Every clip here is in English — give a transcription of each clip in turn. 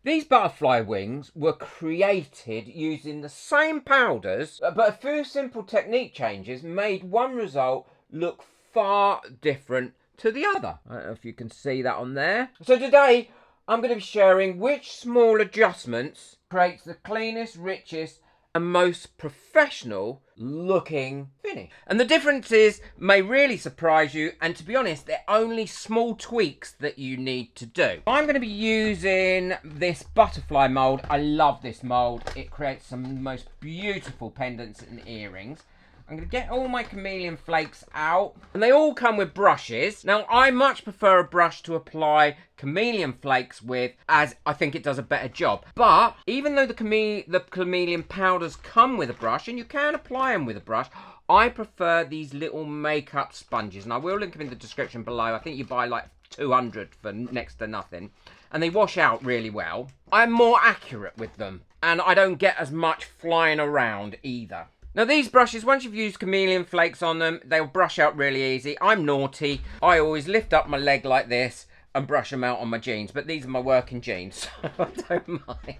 These butterfly wings were created using the same powders, but a few simple technique changes made one result look far different to the other. I don't know if you can see that on there. So today, I'm going to be sharing which small adjustments creates the cleanest, richest, and most professional looking finish. And the differences may really surprise you, and to be honest, they're only small tweaks that you need to do. I'm going to be using this butterfly mold. I love this mold. It creates some most beautiful pendants and earrings. I'm going to get all my Chameleon flakes out, and they all come with brushes. Now, I much prefer a brush to apply Chameleon flakes with, as I think it does a better job. But even though the Chameleon powders come with a brush, and you can apply them with a brush, I prefer these little makeup sponges, and I will link them in the description below. I think you buy like 200 for next to nothing, and they wash out really well. I'm more accurate with them, and I don't get as much flying around either. Now these brushes, once you've used Chameleon flakes on them, they'll brush out really easy. I'm naughty. I always lift up my leg like this and brush them out on my jeans. But these are my working jeans, so I don't mind.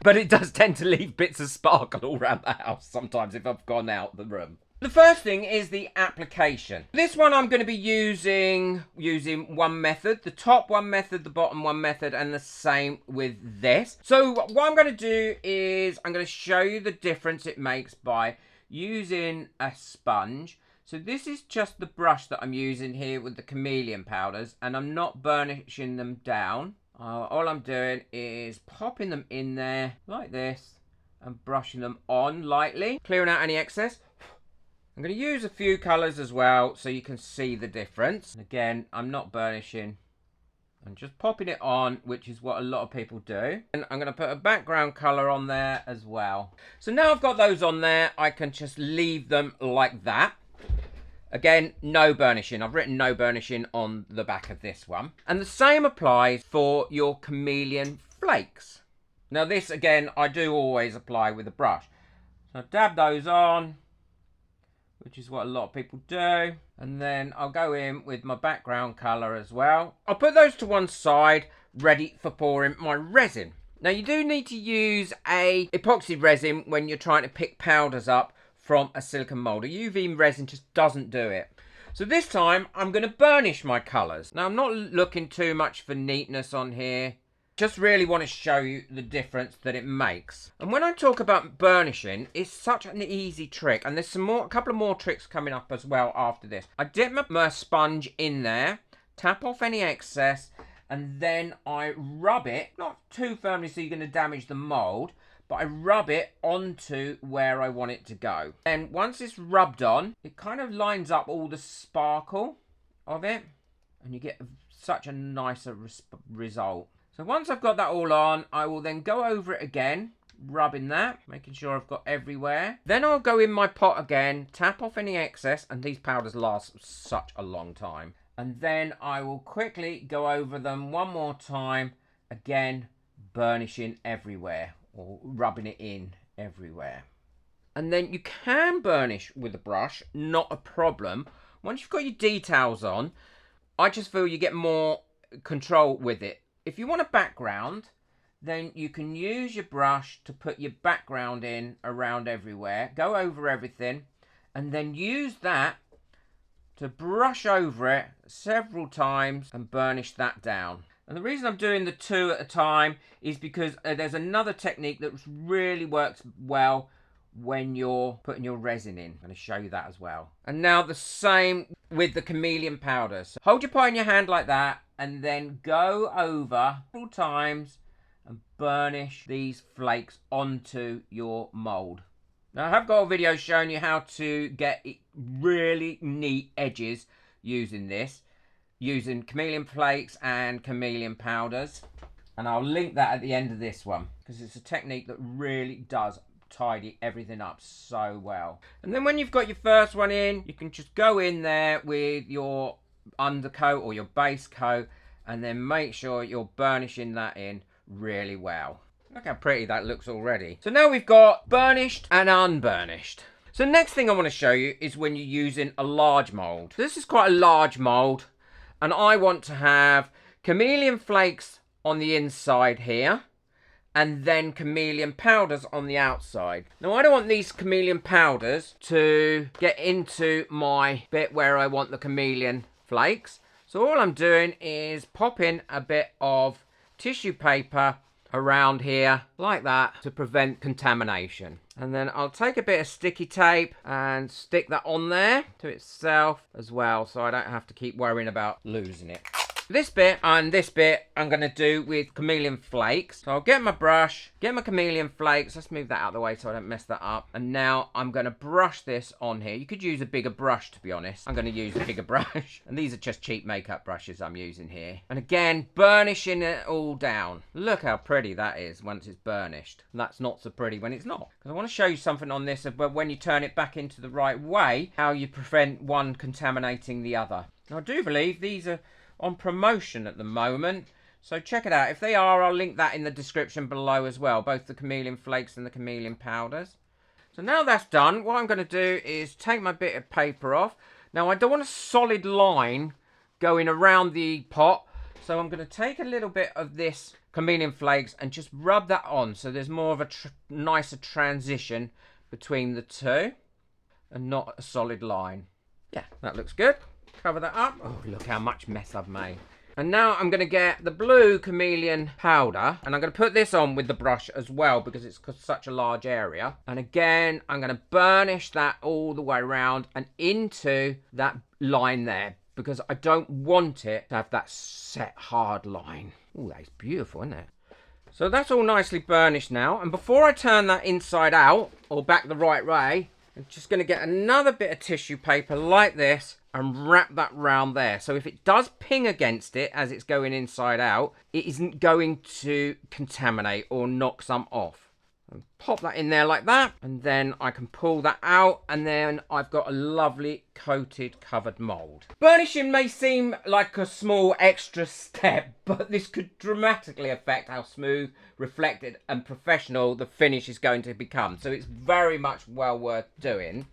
But it does tend to leave bits of sparkle all around the house sometimes if I've gone out the room. The first thing is the application. This one I'm going to be using one method, the top one method, the bottom one method, and the same with this. So what I'm going to do is I'm going to show you the difference it makes by using a sponge. So this is just the brush that I'm using here with the Chameleon powders, and I'm not burnishing them down. All I'm doing is popping them in there like this and brushing them on lightly, clearing out any excess. I'm going to use a few colours as well so you can see the difference. Again, I'm not burnishing. I'm just popping it on, which is what a lot of people do. And I'm going to put a background colour on there as well. So now I've got those on there, I can just leave them like that. Again, no burnishing. I've written no burnishing on the back of this one. And the same applies for your Chameleon flakes. Now this, again, I do always apply with a brush. So I dab those on, which is what a lot of people do. And then I'll go in with my background colour as well. I'll put those to one side, ready for pouring my resin. Now you do need to use a epoxy resin when you're trying to pick powders up from a silicone mould. A UV resin just doesn't do it. So this time I'm going to burnish my colours. Now I'm not looking too much for neatness on here. Just really want to show you the difference that it makes. And when I talk about burnishing, it's such an easy trick. And there's a couple of more tricks coming up as well after this. I dip my sponge in there, tap off any excess, and then I rub it, not too firmly so you're going to damage the mould, but I rub it onto where I want it to go. And once it's rubbed on, it kind of lines up all the sparkle of it, and you get such a nicer result. So once I've got that all on, I will then go over it again, rubbing that, making sure I've got everywhere. Then I'll go in my pot again, tap off any excess, and these powders last such a long time. And then I will quickly go over them one more time, again, burnishing everywhere, or rubbing it in everywhere. And then you can burnish with a brush, not a problem. Once you've got your details on, I just feel you get more control with it. If you want a background, then you can use your brush to put your background in around everywhere. Go over everything and then use that to brush over it several times and burnish that down. And the reason I'm doing the two at a time is because there's another technique that really works well when you're putting your resin in. I'm going to show you that as well. And now the same with the Chameleon powders. So hold your pot in your hand like that and then go over several times and burnish these flakes onto your mould. Now I have got a video showing you how to get really neat edges using this, using Chameleon flakes and Chameleon powders. And I'll link that at the end of this one because it's a technique that really does tidy everything up so well. And then when you've got your first one in, you can just go in there with your undercoat or your base coat and then make sure you're burnishing that in really well. Look how pretty that looks already. So now we've got burnished and unburnished. So next thing I want to show you is when you're using a large mould. This is quite a large mould and I want to have Chameleon flakes on the inside here, and then Chameleon powders on the outside. Now I don't want these Chameleon powders to get into my bit where I want the Chameleon flakes. So all I'm doing is pop in a bit of tissue paper around here like that to prevent contamination. And then I'll take a bit of sticky tape and stick that on there to itself as well, so I don't have to keep worrying about losing it. This bit and this bit I'm going to do with Chameleon flakes. So I'll get my brush, get my Chameleon flakes. Let's move that out of the way so I don't mess that up. And now I'm going to brush this on here. You could use a bigger brush, to be honest. I'm going to use a bigger brush. And these are just cheap makeup brushes I'm using here. And again, burnishing it all down. Look how pretty that is once it's burnished. And that's not so pretty when it's not. Because I want to show you something on this about when you turn it back into the right way, how you prevent one contaminating the other. Now I do believe these are on promotion at the moment, so check it out. If they are, I'll link that in the description below as well, both the Chameleon flakes and the Chameleon powders. So now that's done, what I'm going to do is take my bit of paper off. Now I don't want a solid line going around the pot, so I'm going to take a little bit of this Chameleon flakes and just rub that on, so there's more of a nicer transition between the two and not a solid line. Yeah, that looks good. Cover that up. Oh, look how much mess I've made. And now I'm going to get the blue Chameleon powder, and I'm going to put this on with the brush as well because it's such a large area. And again, I'm going to burnish that all the way around and into that line there because I don't want it to have that set hard line. Oh, that's beautiful, isn't it? So that's all nicely burnished now. And before I turn that inside out or back the right way, I'm just going to get another bit of tissue paper like this and wrap that round there. So if it does ping against it as it's going inside out, it isn't going to contaminate or knock some off. And pop that in there like that, and then I can pull that out, and then I've got a lovely coated covered mould. Burnishing may seem like a small extra step, but this could dramatically affect how smooth, reflected and professional the finish is going to become. So it's very much well worth doing.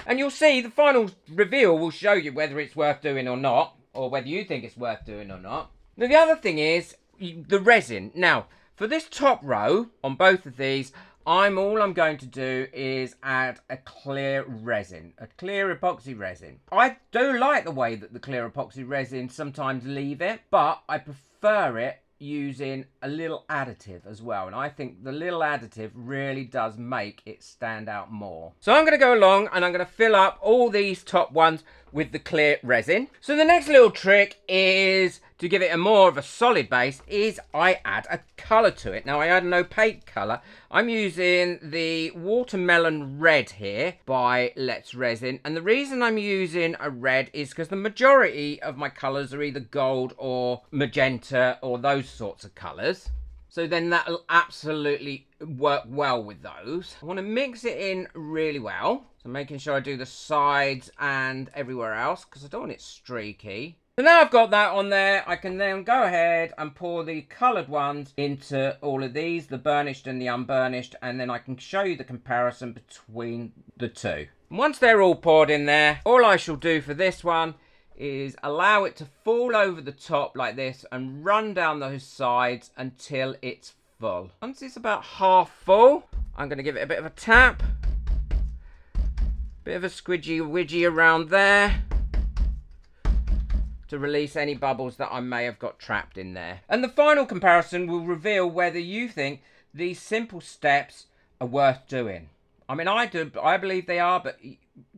And you'll see the final reveal will show you whether it's worth doing or not, or whether you think it's worth doing or not. Now the other thing is the resin. Now for this top row on both of these, all I'm going to do is add a clear resin, a clear epoxy resin. I do like the way that the clear epoxy resin sometimes leave it, but I prefer it using a little additive as well, and I think the little additive really does make it stand out more. So I'm going to go along and I'm going to fill up all these top ones with the clear resin. So the next little trick is to give it a more of a solid base is I add a colour to it. Now I add an opaque colour. I'm using the watermelon red here by Let's Resin, and the reason I'm using a red is because the majority of my colours are either gold or magenta or those sorts of colours. So then that'll absolutely work well with those. I want to mix it in really well. So making sure I do the sides and everywhere else because I don't want it streaky. So now I've got that on there, I can then go ahead and pour the coloured ones into all of these, the burnished and the unburnished, and then I can show you the comparison between the two. And once they're all poured in there, all I shall do for this one is allow it to fall over the top like this and run down those sides until it's full. Once it's about half full, I'm going to give it a bit of a tap, bit of a squidgy widgy around there to release any bubbles that I may have got trapped in there. And the final comparison will reveal whether you think these simple steps are worth doing. I mean, I believe they are, but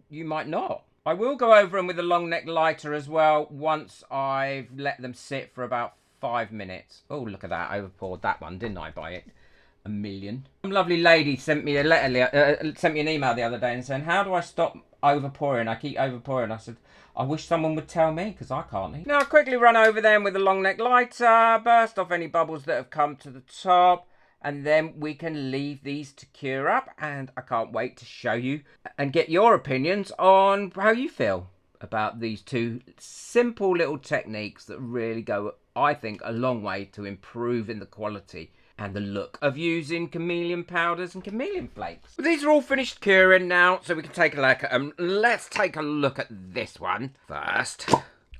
you might not. I will go over them with a long neck lighter as well once I've let them sit for about 5 minutes. Oh, look at that. I overpoured that one, didn't I, by it? A million. Some lovely lady sent me a letter, sent me an email the other day and saying, how do I stop overpouring? I keep overpouring. I said, I wish someone would tell me because I can't. Now I'll quickly run over them with a long neck lighter, burst off any bubbles that have come to the top, and then we can leave these to cure up, and I can't wait to show you and get your opinions on how you feel about these two simple little techniques that really go, I think, a long way to improving the quality and the look of using Chameleon powders and Chameleon flakes. But these are all finished curing now, so we can take a look at them. Let's take a look at this one first.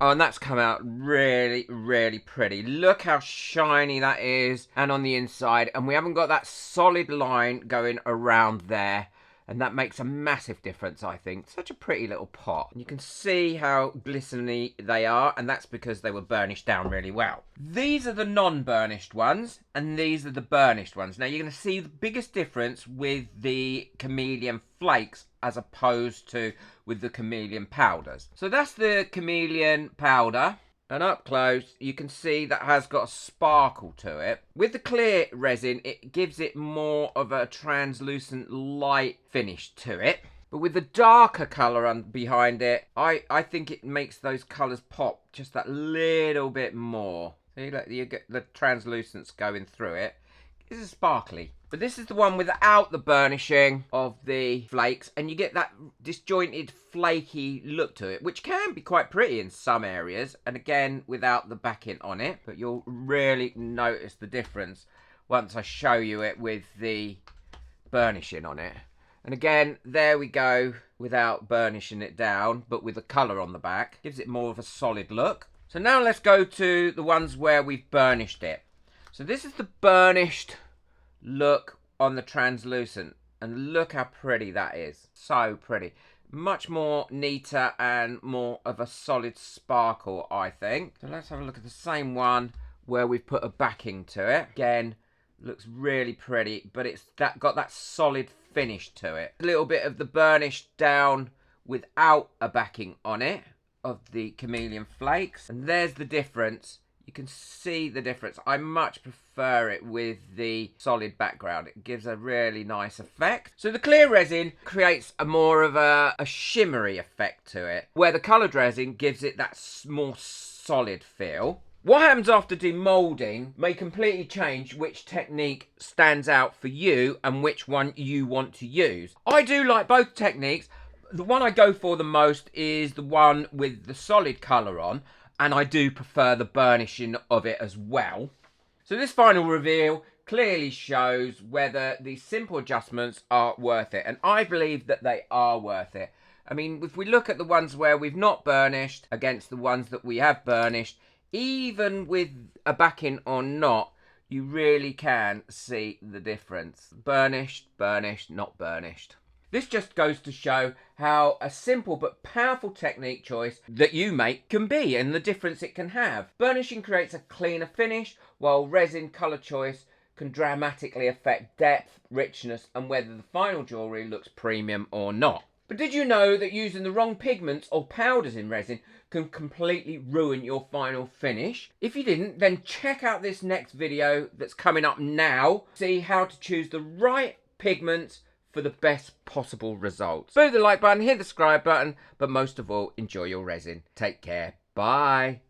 Oh, and that's come out really, really pretty. Look how shiny that is, and on the inside. And we haven't got that solid line going around there. And that makes a massive difference, I think. Such a pretty little pot. You can see how glistening they are, and that's because they were burnished down really well. These are the non-burnished ones, and these are the burnished ones. Now, you're going to see the biggest difference with the Chameleon Flakes as opposed to with the Chameleon powders. So that's the Chameleon powder. And up close, you can see that has got a sparkle to it. With the clear resin, it gives it more of a translucent light finish to it. But with the darker colour behind it, I think it makes those colours pop just that little bit more. See, look, you get the translucence going through it. This is sparkly. But this is the one without the burnishing of the flakes, and you get that disjointed, flaky look to it, which can be quite pretty in some areas, and again, without the backing on it. But you'll really notice the difference once I show you it with the burnishing on it. And again, there we go, without burnishing it down, but with the colour on the back. Gives it more of a solid look. So now let's go to the ones where we've burnished it. So this is the burnished look on the translucent, and look how pretty that is. So pretty. Much more neater and more of a solid sparkle, I think. So let's have a look at the same one where we've put a backing to it. Again, looks really pretty, but it's got that solid finish to it. A little bit of the burnish down without a backing on it of the Chameleon Flakes, and there's the difference. You can see the difference. I much prefer it with the solid background. It gives a really nice effect. So the clear resin creates a more of a shimmery effect to it, where the coloured resin gives it that more solid feel. What happens after demoulding may completely change which technique stands out for you and which one you want to use. I do like both techniques. The one I go for the most is the one with the solid colour on, and I do prefer the burnishing of it as well. So this final reveal clearly shows whether these simple adjustments are worth it, and I believe that they are worth it. I mean, if we look at the ones where we've not burnished against the ones that we have burnished, even with a backing or not, you really can see the difference. Burnished, burnished, not burnished. This just goes to show how a simple but powerful technique choice that you make can be, and the difference it can have. Burnishing creates a cleaner finish, while resin colour choice can dramatically affect depth, richness, and whether the final jewellery looks premium or not. But did you know that using the wrong pigments or powders in resin can completely ruin your final finish? If you didn't, then check out this next video that's coming up now. See how to choose the right pigments for the best possible results. Move the like button, hit the subscribe button, but most of all, enjoy your resin. Take care. Bye.